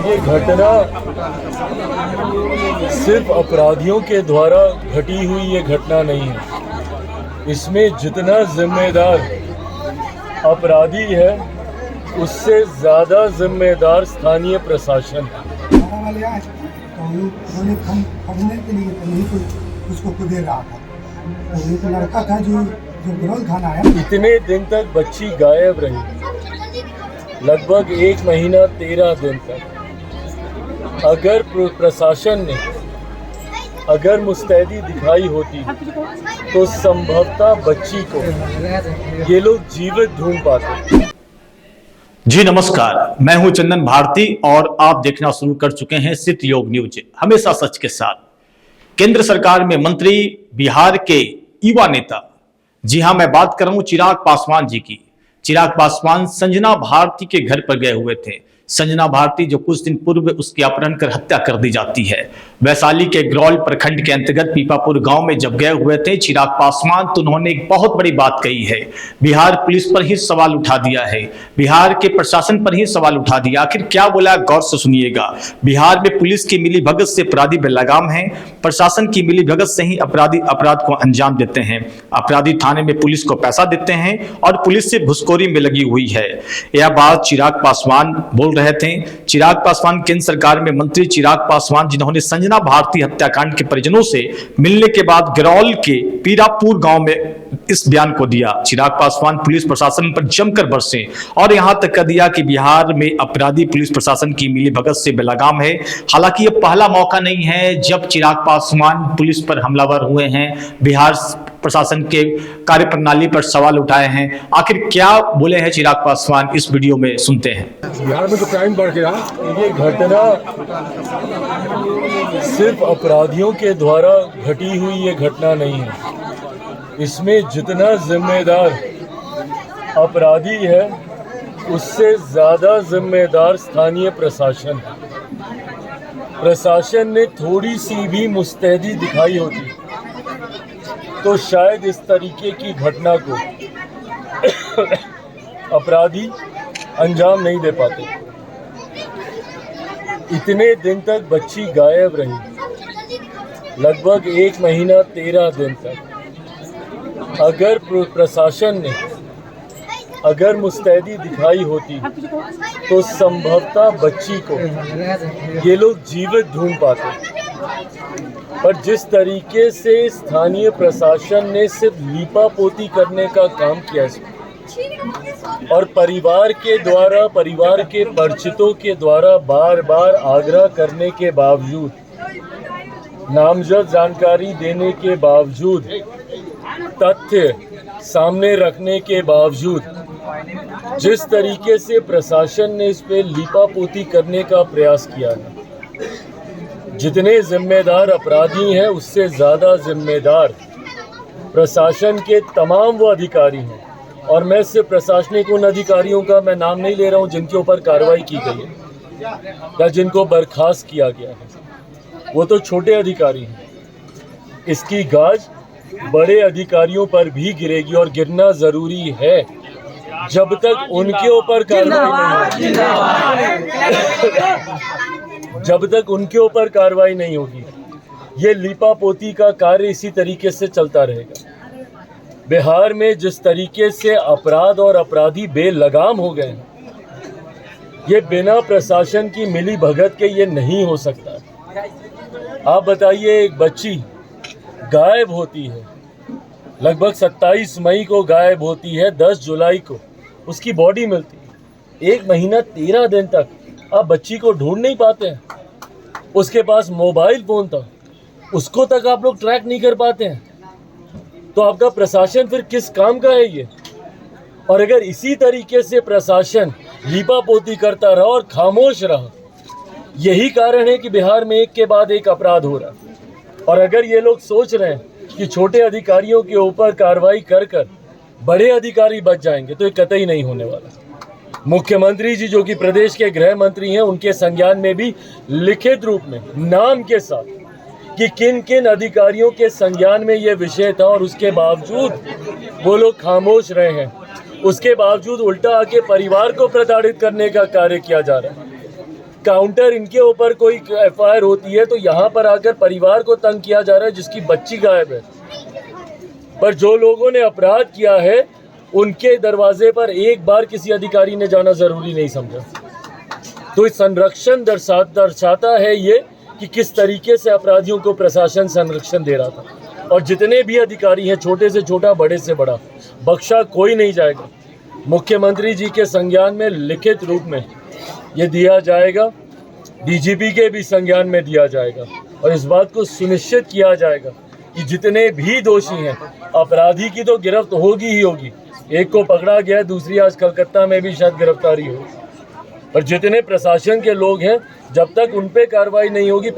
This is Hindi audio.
ये घटना सिर्फ अपराधियों के द्वारा घटी हुई ये घटना नहीं है। इसमें जितना जिम्मेदार अपराधी है उससे ज़्यादा जिम्मेदार स्थानीय प्रशासन है। पढ़ने के लिए तो नहीं कोई उसको दे रहा था, तो एक लड़का था जो विरोध खाना आया। इतने दिन तक बच्ची गायब रही, लगभग 1 महीना 13 दिन तक। अगर प्रशासन ने अगर मुस्तैदी दिखाई होती तो संभवतः बच्ची को ये लोग जीवित ढूंढ पाते। जी नमस्कार, मैं हूं चंदन भारती और आप देखना शुरू कर चुके हैं सित योग न्यूज, हमेशा सच के साथ। केंद्र सरकार में मंत्री, बिहार के युवा नेता, जी हां, मैं बात कर रहा हूं चिराग पासवान जी की। चिराग पासवान संजना भारती के घर पर गए हुए थे। संजना भारती जो कुछ दिन पूर्व उसकी अपहरण कर हत्या कर दी जाती है। वैशाली के ग्रौल प्रखंड के अंतर्गत पीपापुर गांव में जब गए हुए थे चिराग पासवान, तो उन्होंने एक बहुत बड़ी बात कही है। बिहार पुलिस पर ही सवाल उठा दिया है, बिहार के प्रशासन पर ही सवाल उठा दिया। आखिर क्या बोला, गौर से सुनिएगा। बिहार में पुलिस की मिलीभगत से अपराधी बेलगाम है, प्रशासन की मिलीभगत से ही अपराधी अपराध को अंजाम देते हैं। अपराधी थाने में पुलिस को पैसा देते हैं और पुलिस से घुसखोरी में लगी हुई है। यह बात चिराग पासवान बोल रहे थे। चिराग पासवान केंद्र सरकार में मंत्री चिराग पासवान, जिन्होंने संजना भारती हत्याकांड के परिजनों से मिलने के बाद गिरौल के पीरापुर गांव में इस बयान को दिया। चिराग पासवान पुलिस प्रशासन पर जमकर बरसे और यहां तक कह दिया कि बिहार में अपराधी पुलिस प्रशासन की मिलीभगत से बेलगाम है। हालांकि यह पहला मौका नहीं है जब चिराग पासवान पुलिस पर हमलावर हुए हैं, बिहार प्रशासन के कार्यप्रणाली पर सवाल उठाए हैं। आखिर क्या बोले हैं चिराग पासवान, इस वीडियो में सुनते हैं। बिहार में तो क्राइम बढ़ गया। ये घटना सिर्फ अपराधियों के द्वारा घटी हुई ये घटना नहीं है। इसमें जितना जिम्मेदार अपराधी है उससे ज़्यादा जिम्मेदार स्थानीय प्रशासन है। प्रशासन ने थोड़ी सी भी मुस्तैदी दिखाई होती तो शायद इस तरीके की घटना को अपराधी अंजाम नहीं दे पाते। इतने दिन तक बच्ची गायब रही, लगभग 1 महीना 13 दिन तक। अगर प्रशासन ने अगर मुस्तैदी दिखाई होती तो संभवतः बच्ची को ये लोग जीवित ढूंढ पाते। पर जिस तरीके से स्थानीय प्रशासन ने सिर्फ लीपापोती करने का काम किया और परिवार के परिचितों के द्वारा बार बार आग्रह करने के बावजूद, नामजद जानकारी देने के बावजूद, तथ्य सामने रखने के बावजूद, जिस तरीके से प्रशासन ने इस पे लीपापोती करने का प्रयास किया है, जितने जिम्मेदार अपराधी हैं उससे ज़्यादा जिम्मेदार प्रशासन के तमाम वो अधिकारी हैं। और मैं सिर्फ प्रशासनिक उन अधिकारियों का मैं नाम नहीं ले रहा हूं जिनके ऊपर कार्रवाई की गई है या जिनको बर्खास्त किया गया है, वो तो छोटे अधिकारी हैं। इसकी गाज बड़े अधिकारियों पर भी गिरेगी और गिरना ज़रूरी है जब तक उनके ऊपर कार्रवाई नहीं होगी। ये लीपापोती का कार्य इसी तरीके से चलता रहेगा। बिहार में जिस तरीके से अपराध और अपराधी बेलगाम हो गए हैं, ये बिना प्रशासन की मिली भगत के ये नहीं हो सकता। आप बताइए, एक बच्ची गायब होती है, लगभग 27 मई को गायब होती है, 10 जुलाई को उसकी बॉडी मिलती है। 1 महीना 13 दिन तक आप बच्ची को ढूंढ नहीं पाते हैं। उसके पास मोबाइल फ़ोन था, उसको तक आप लोग ट्रैक नहीं कर पाते हैं। तो आपका प्रशासन फिर किस काम का है ये? और अगर इसी तरीके से प्रशासन लीपापोती करता रहा और खामोश रहा, यही कारण है कि बिहार में एक के बाद एक अपराध हो रहा है। और अगर ये लोग सोच रहे हैं कि छोटे अधिकारियों के ऊपर कार्रवाई कर कर बड़े अधिकारी बच जाएंगे, तो ये कतई नहीं होने वाला। मुख्यमंत्री जी जो कि प्रदेश के गृह मंत्री हैं, उनके संज्ञान में भी लिखित रूप में नाम के साथ कि किन किन अधिकारियों के संज्ञान में ये विषय था और उसके बावजूद वो लोग खामोश रहे हैं। उसके बावजूद उल्टा आके परिवार को प्रताड़ित करने का कार्य किया जा रहा है। काउंटर इनके ऊपर कोई एफआईआर होती है तो यहाँ पर आकर परिवार को तंग किया जा रहा है जिसकी बच्ची गायब है। पर जो लोगों ने अपराध किया है उनके दरवाजे पर एक बार किसी अधिकारी ने जाना जरूरी नहीं समझा। तो इस संरक्षण दर्शाता है ये कि किस तरीके से अपराधियों को प्रशासन संरक्षण दे रहा था। और जितने भी अधिकारी हैं, छोटे से छोटा बड़े से बड़ा, बख्शा कोई नहीं जाएगा। मुख्यमंत्री जी के संज्ञान में लिखित रूप में ये दिया जाएगा, डीजीपी के भी संज्ञान में दिया जाएगा और इस बात को सुनिश्चित किया जाएगा कि जितने भी दोषी हैं, अपराधी की तो गिरफ्त होगी ही होगी। एक को पकड़ा गया है, दूसरी आज कलकत्ता में भी शायद गिरफ्तारी हो। और जितने प्रशासन के लोग हैं, जब तक उन पे कार्रवाई नहीं होगी